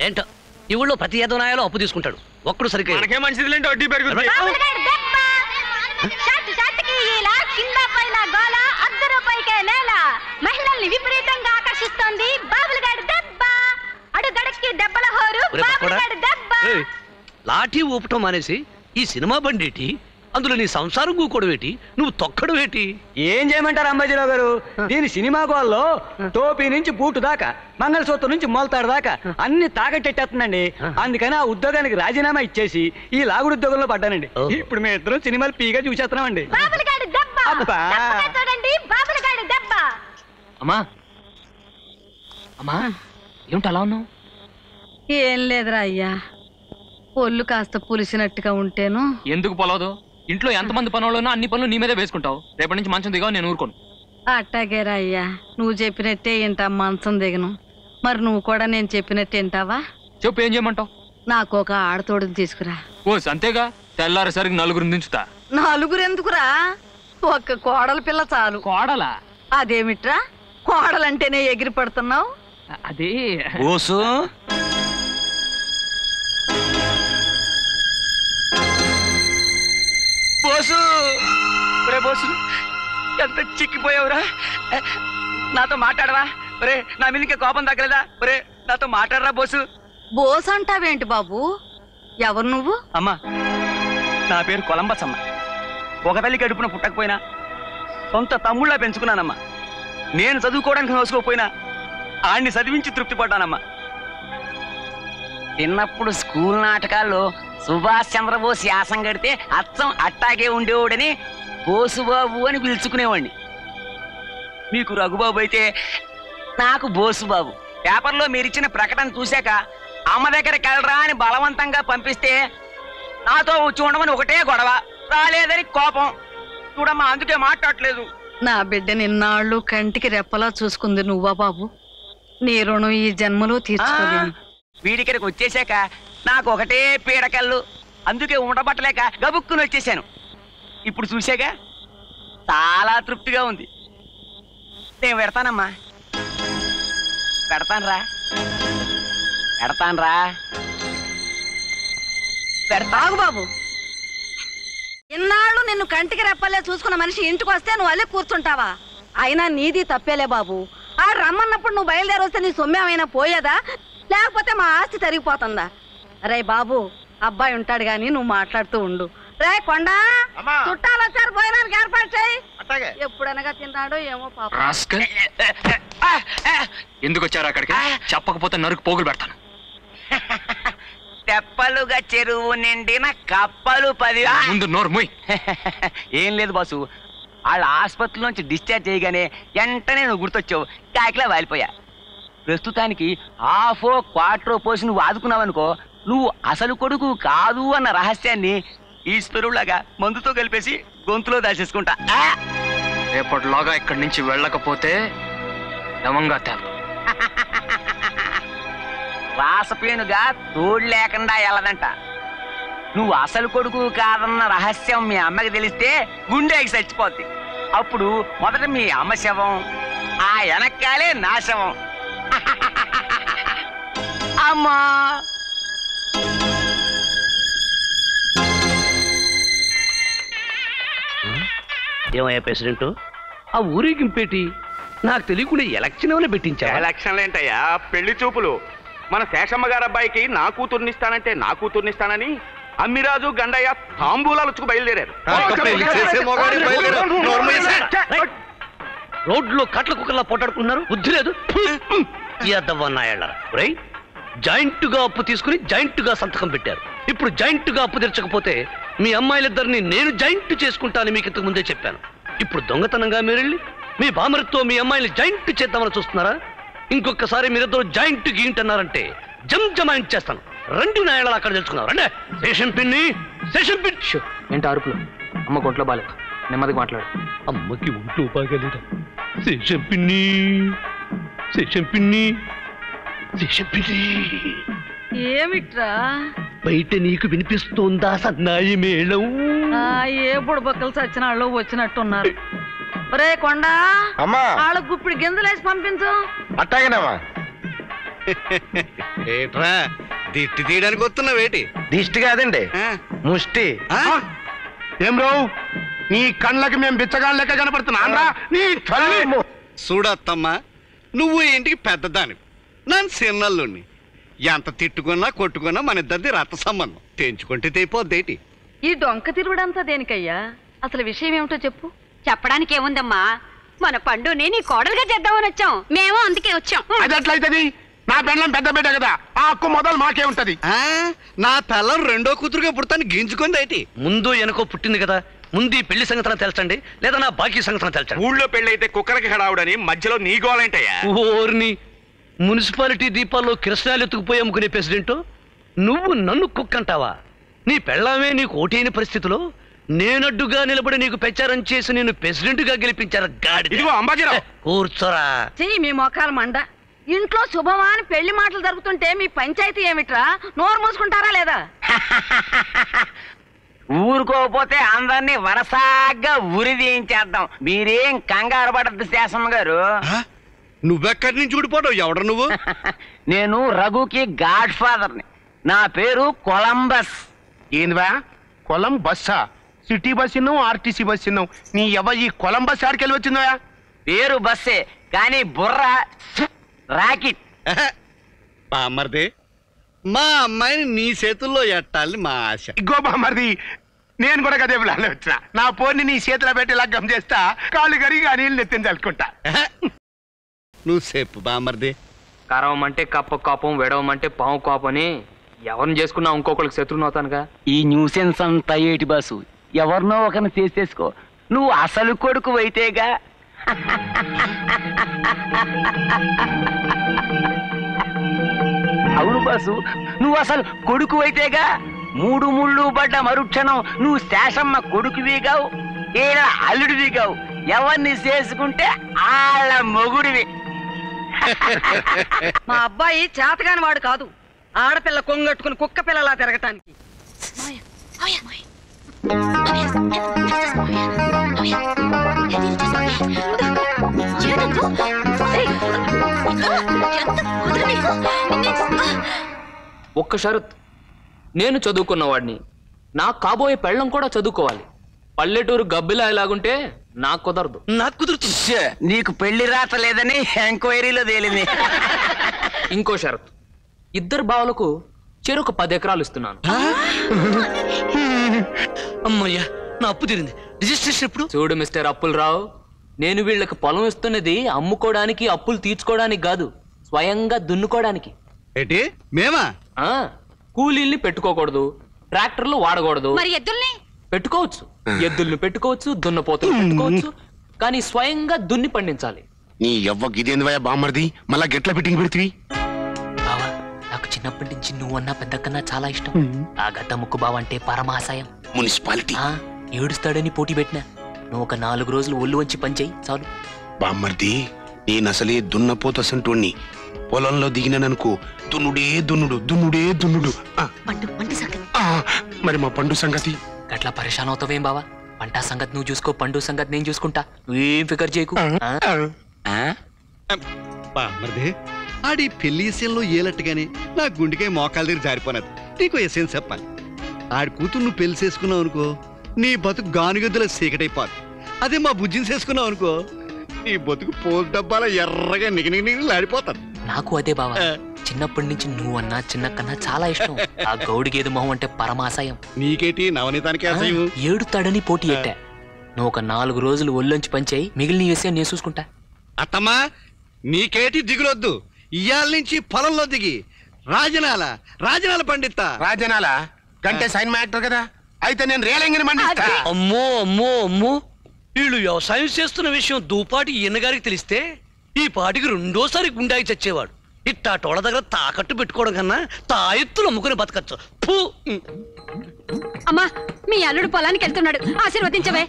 ఏంటో ఈ ఊళ్ళో ప్రతి ఏదోనాయాలో అప్పు తీసుకుంటాడు, ఒక్కడు సరిగ్గా మనకే మంచిది లేంటి వడ్డీ పెరుగుతుంది. మహిళల్ని విపరీతంగా ఆకర్షిస్తోంది బాబులగాడి దెబ్బ. అడుగడక్కి దెబ్బల హోరు బాబులగాడి దెబ్బ. లాఠీ ఊపటం మానేసి ఈ సినిమా బండేటి, అందులో నీ సంసారం కూకోడవేటి, నువ్వు తొక్కడు వేటి? ఏం చేయమంటారు అంబాజీరావు గారు? దీని సినిమా గోల్లో టోపీ నుంచి బూటు దాకా, మంగళసూత్రం నుంచి మొలతాడు దాకా అన్ని తాకట్టెట్టేస్తుందండి. అందుకని ఆ ఉద్యోగానికి రాజీనామా ఇచ్చేసి ఈ లాగుడు ఉద్యోగంలో పడ్డానండి. ఇప్పుడు మేము ఇద్దరం సినిమాలు పీగా చూసేస్తున్నామండి. అమ్మా అమ్మా ఏమిటి అలా ఉన్నావు? ఏం లేదురా అయ్యా, ఒళ్ళు కాస్త పులిసినట్టుగా ఉంటేను. ఎందుకు పొలవదు? ఇంట్లో ఎంతమంది పనులను అన్ని పనులు నీ మీదే వేసుకుంటావు. రేపటి నుంచి మంచం దిగావు, నేను ఊరుకోను. అట్టాగేరా అయ్యా, నువ్వు చెప్పినట్టే ఏంటా మంచం దిగను. మరి నువ్వు కూడా నేను చెప్పినట్టు ఏంటావా? చెప్పు, ఏం చేయమంటావు? నాకు ఒక ఆడతోడుని తీసుకురా. ఓ అంతేగా, తెల్లారేసరికి నలుగురిని దించుతా. నలుగురు ఎందుకురా, ఒక్క కోడల పిల్ల చాలు. కోడలా? అదేమిట్రా, కోడలంటేనే ఎగిరి పడుతున్నావు? అదే ఓసు బోసు, ఒరే బోసు, ఎంత చిక్కిపోయావురా. నాతో మాట్లాడవా? ఒరే, నా మీదకే కోపం తగ్గలేదా? ఒరే, నాతో మాట్లాడరా బోసు. బోస్ అంటావేంటి బాబు? ఎవరు నువ్వు? అమ్మా, నా పేరు కొలంబస్ అమ్మ. ఒక తల్లి కడుపున పుట్టకపోయినా సొంత తమ్ముళ్ళ పెంచుకున్నానమ్మా. నేను చదువుకోవడానికి నోసుకోకపోయినా ఆడిని చదివించి తృప్తి పడ్డానమ్మా. చిన్నప్పుడు స్కూల్ నాటకాల్లో సుభాష్ చంద్రబోస్ యాసం కడితే అచ్చం అట్టాగే ఉండేవాడని బోసుబాబు అని పిలుచుకునేవాడిని. మీకు రఘుబాబు అయితే నాకు బోసుబాబు. పేపర్లో మీరిచ్చిన ప్రకటన చూశాక అమ్మ దగ్గరికి వెళ్ళరా అని బలవంతంగా పంపిస్తే నాతో వచ్చి ఉండమని ఒకటే గొడవ, రాలేదని కోపం. చూడమ్మా, అందుకే మాట్లాడలేదు. నా బిడ్డ నిన్నాళ్ళు కంటికి రెప్పలా చూసుకుంది నువ్వా బాబు? నీ రుణం ఈ జన్మలో తీర్చుకోలేను. వీడిక్కడికి వచ్చేసాక నాకు ఒకటే పీడకల్లు, అందుకే ఉండబట్టలేక గబుక్కుని వచ్చేసాను. ఇప్పుడు చూసాక చాలా తృప్తిగా ఉంది. నేను పెడతానమ్మా, పెడతానరా, పెడతానరా, బాగు బాబు. ఇన్నాళ్ళు నిన్ను కంటికి రెప్పలే చూసుకున్న మనిషి ఇంటికి వస్తే నువ్వు అల్లే కూర్చుంటావా? అయినా నీది తప్పేలే బాబు. ఆ రమ్మన్నప్పుడు నువ్వు బయలుదేరి వస్తే నీ సొమ్మేమైనా పోయేదా, లేకపోతే మా ఆస్తి తరిగిపోతుందా? రే బాబు, అబ్బాయి ఉంటాడు గాని నువ్వు మాట్లాడుతూ ఉండు. రే కొండా, చుట్టాలు వచ్చారు, భోజనానికి ఏర్పాటు చేయి. ఎప్పుడనగా తిన్నాడో ఏమో పాప. ఎందుకు వచ్చారు అక్కడికి? చెప్పకపోతే నరుకు పోగులు పెడతాను. తెప్పలుగా చెరువు నిండిన కప్పలు 10. ముందు నోరు మూయ్. ఏం లేదు బాసు, వాళ్ళ ఆసుపత్రి నుంచి డిశ్చార్జ్ చేయగానే వెంటనే నువ్వు గుర్తొచ్చావు. కాకిలా వాలిపోయా. ప్రస్తుతానికి 1/2 1/4 పోసి నువ్వు ఆదుకున్నావనుకో, నువ్వు అసలు కొడుకు కాదు అన్న రహస్యాన్ని ఈశ్వరులాగా మందుతో కలిపేసి గొంతులో దాచేసుకుంటా. రేపటిలోగా ఇక్కడి నుంచి వెళ్ళకపోతే దమంగా తేలు. రాసపేనుగా తోడు లేకుండా వెళ్ళదంట. నువ్వు అసలు కొడుకు కాదన్న రహస్యం మీ అమ్మకి తెలిస్తే గుండెకి చచ్చిపోద్ది. అప్పుడు మొదట మీ అమ్మ శవం, ఆ వెనకాలే నా శవం. అమ్మా, ఏమయ్యా ప్రెసిడెంట్, ఆ ఊరేగింపేటి నాకు తెలియకుండా ఎలక్షన్ ఏమైనా పెట్టించా? ఎలక్షన్లు ఏంటయ్యా, పెళ్లి చూపులు. మన శేషమ్మ గారి అబ్బాయికి నా కూతుర్నిస్తానంటే నా కూతుర్నిస్తానని అమ్మిరాజు గండయ్య తాంబూలాలుచుకు బయలుదేరారు. రోడ్లో కట్ల కుక్కర్లా పోటాడుకుంటున్నారు, బుద్ధి లేదు. జాయింట్ గా అప్పు తీసుకుని జాయింట్ గా సంతకం పెట్టారు. ఇప్పుడు జాయింట్ గా అప్పు తీర్చకపోతే మీ అమ్మాయిలిద్దరిని నేను జాయింట్ చేసుకుంటానని మీకు ఇంతకు ముందే చెప్పాను. ఇప్పుడు దొంగతనంగా మీరెళ్ళి మీ బామరితో మీ అమ్మాయిని జాయింట్ చేద్దామని చూస్తున్నారా? ఇంకొకసారి మీరిద్దరు జాయింట్ గీయింట్ అన్నారంటే జమాయింట్ చేస్తాను. రెండు నాయలు అక్కడ తెలుసుకున్నారు. రండి. శేషం పిన్ని, శేషం పిన్ని. ఏంటి అరుపులు? అమ్మ ఒంట్లో బాలేదు, నెమ్మదిగా మాట్లాడు. అమ్మకి ఒంట్లో బాగాలేదా? శేషం పిన్ని, శేషం పిన్ని, శేషం పిన్ని. ఏమిట్రా బయట నీకు వినిపిస్తోందా సన్నాయి మేళం? ఏ బుడబక్కలు చచ్చిన వాళ్ళు వచ్చినట్టున్నారు. ఒరే కొండా, వాళ్ళ గుప్పిడి గింజలేసి పంపించు. అట్టాగేనామా? ఏట్రా దిష్టి తీయడానికి వస్తున్నావేటి? దిష్టి కాదండి, ముష్టి. ఏం రావు నీ కళ్ళకి మేము బిచ్చగాళ్ళ లెక్క కనపడుతున్నా నీ తల్లి. చూడత్తమ్మా, నువ్వు ఇంటికి పెద్దదాని, నన్ను చిన్నల్లుణ్ణి. ఎంత తిట్టుకున్నా కొట్టుకున్నా మన ఇద్దరిది రక్త సంబంధం. తెంచుకుంటే తెయిపోద్దేటి? ఈ డొంక తిరుగుడంతా దేనికయ్యా? అసలు విషయం ఏమిటో చెప్పు. చెప్పడానికి ఏముందమ్మా, మన పండుని నీ కోడలుగా చేద్దామని వచ్చాం. మేము అందుకే వచ్చాం. అది ఎట్లయితది? నా పెళ్ళం పెద్ద బిడ్డ కదా, ఆ హక్కు మొదలు మాకే ఉంటది. నా పిల్లం రెండో కూతురుగా పుడతాను గింజుకుందేటి? ముందు వెనకో పుట్టింది కదా, ముందు ఈ పెళ్లి సంగతి తెలచండి, లేదా నా బాకీ సంగతి తెలచండి. ఊళ్ళో పెళ్ళైతే కుక్కలకి హడావుడని మధ్యలో నీ గోలేంటయ్యా? ఓర్ని మున్సిపాలిటీ దీపాల్లో కిరసనాలు ఎత్తుకుపోయి అమ్ముకునే ప్రెసిడెంట్ నువ్వు నన్ను కుక్కంటావా? నీ పెళ్ళామే నీకు ఓటైన పరిస్థితిలో నేనడ్డుగా నిలబడి నీకు ప్రచారం చేసి నేను ప్రెసిడెంట్ గా గెలిపించారు. ఇదిగో అంబాజీరావు, కూర్చోరా. చెయ్యి మీ మొఖాల మండ. ఇంట్లో శుభమా అని పెళ్లి మాటలు జరుగుతుంటే మీ పంచాయతీ ఏమిట్రా? నోరు మూసుకుంటారా లేదా? ఊరుకోకపోతే అందరినీ వరసాగ్గా ఉరి తీయించేద్దాం. మీరేం కంగారు పడద్దు శాసమ్మ గారు. నువ్వెక్కడి నుంచి ఊడిపోతావు? ఎవడ నువ్వు? నేను రఘుకి గాడ్ ఫాదర్ని. నా పేరు కొలంబస్. ఏందివా కొలం బస్సా? సిటీ బస్ ఇన్నావు, ఆర్టీసీ బస్ ఇన్నావు. నీ ఈ కొలంబస్ ఆడికెళ్ళి వచ్చిందా? పేరు బస్సే కానీ బుర్ర రాకెట్. బామ్మర్ది, మా అమ్మాయిని నీ చేతుల్లో ఎట్టాలని మా ఆశ. ఇగో బామ్మర్ది, నేను కూడా గదే ప్లాన్ వచ్చిన. నా పోర్ని నీ చేతిలో పెట్టి లగ్గం చేస్తా, కాళ్ళు కరిగి ఆ నీళ్ళు నెత్తిని చల్లుకుంటా. నువ్వు చెప్పు బామ్మర్ది. కరవమంటే కప్ప కోపం, వెడవమంటే పాము కోపం అని ఎవరిని చేసుకున్నా ఇంకొకరికి శత్రువుని అవుతానుగా. ఈ న్యూసెన్స్ అంతా ఏటి బాసు, ఎవరినో ఒకరిని చేసేసుకో. నువ్వు అసలు కొడుకు అయితేగా. అవును బాసు, నువ్వు అసలు కొడుకు అయితేగా. 3 ముళ్ళు పడ్డ మరుక్షణం నువ్వు శేషమ్మ కొడుకువిగావు, ఈళ్ళ అల్లుడివిగావు. ఎవరిని చేసుకుంటే వాళ్ళ మొగుడివి. మా అబ్బాయి చేతగాని వాడు కాదు, ఆడపిల్ల కొంగట్టుకుని కుక్క పిల్లలా తిరగటానికి. ఒక్క షరత్, నేను చదువుకున్నవాడిని, నా కాబోయే పెళ్ళం కూడా చదువుకోవాలి. పల్లెటూరు గబ్బిలా ఎలాగుంటే నాకు కుదరదు. నాకు కుదురుతుంది. నీకు పెళ్లి రాత లేదని ఎంక్వైరీలో తేలింది. ఇంకో షరత్, ఇద్దరు బావలకు చెరొక 10 ఎకరాలు ఇస్తున్నాను. అమ్మయ్యా, నా అప్పు తీరింది. రిజిస్ట్రేషన్ ఎప్పుడు? చూడు మిస్టర్ అప్పుల్ రావు, నేను వీళ్ళకి పొలం ఇస్తున్నది అమ్ముకోవడానికి, అప్పులు తీర్చుకోవడానికి కాదు, స్వయంగా దున్నుకోవడానికి. ఏంటి మేమా? కూలీల్ని పెట్టుకోకూడదు, ట్రాక్టర్లు వాడకూడదు. మరి ఎద్దుల్ని పెట్టుకోవచ్చు, ఎద్దుల్ని పెట్టుకోవచ్చు, దున్నపోతులు పెట్టుకోవచ్చు, కానీ స్వయంగా దున్ని పండించాలి. నీ ఎవ్వ గిదేందివయ్యా బామ్మర్ది, మళ్ళా గెట్ల ఫిట్టింగ్ పెడితే? బావా, నాకు చిన్నప్పటి నుంచి నువ్వన్నా పెద్దకన్నా చాలా ఇష్టం. ఆ గద్ద ముక్కు బావ అంటే పరమాశయం. మున్సిపాలిటీ ఏడుస్తాడని పోటీ పెట్టినా నువ్వు ఒక 4 రోజులు ఒళ్ళు వంచి పనిచేయి చాలు. బామ్మర్ది, నేనసలే దున్నపోతసంటోణ్ణి. పొలంలో దిగినాననుకో దున్నుడే దున్నుడు, దున్నుడే దున్నుడు. మరి మా పండు సంగతి? గట్లా పరేషాన్ అవుతావేం బావా? పంట సంగతి నువ్వు చూసుకో, పండు సంగతి నేను చూసుకుంటా. నువ్వేం ఫికర్ చేయకు. బామ్మర్ది, ఆడి పెళ్లి విషయంలో ఏలట్టుగానే నా గుండెకాయ మోకాల దగ్గర జారిపోనది. నీకు విషయం చెప్పాలి. ఆడి కూతురు నువ్వు పెళ్లి చేసుకున్నావు అనుకో, నీ బతుకు గానుగద్దుల సీకటైపోదు. అదే మా బుజ్జిని చేసుకున్నావు అనుకో, నీ బతుకు పోల్ డబ్బాల ఎర్రగా నిగనిగలాడిపోతాను. నాకు అదే బావా, చిన్నప్పటి నుంచి నువ్వన్నా చిన్నకన్నా చాలా ఇష్టం. ఆ గౌడి గేదె మొహం అంటే పరమాశయం. నీకేటి నవనీతానికి అసహ్యం? ఏడుతాడని పోటీ ఎట్టా. నువ్వు ఒక 4 రోజులు ఒళ్ళొంచి పనిచేయి, మిగిలిన విషయం నేను చూసుకుంటా. అత్తమ్మా, నీకేటి దిగులొద్దు. ఇయాల నుంచి పొలంలో దిగి రాజనాల పండిస్తా. రాజనాల గంటే సైన్ యాక్టర్ కదా, అయితే నేను రేలంగిని పండిస్తా. అమ్మో అమ్మో అమ్మో, వీళ్ళు వ్యవసాయం చేస్తున్న విషయం దూపాటి ఈయనగారికి తెలిస్తే ఈ పాటికి 2వ గుండాయి చచ్చేవాడు. ఇట్టా టోళ్ళ దగ్గర తాకట్టు పెట్టుకోవడం కన్నా తాయెత్తులు అమ్ముకుని బతకచ్చు. అమ్మా, మీ అల్లుడు పొలానికి వెళ్తున్నాడు, ఆశీర్వదించవే.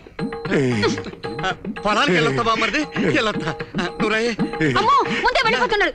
పొలానికి వెళ్ళొస్తా బామ్మర్ది, వెళ్ళొస్తా. నువ్వు రాయే. అమ్మో, ముందే వెళ్ళిపోతున్నాడు.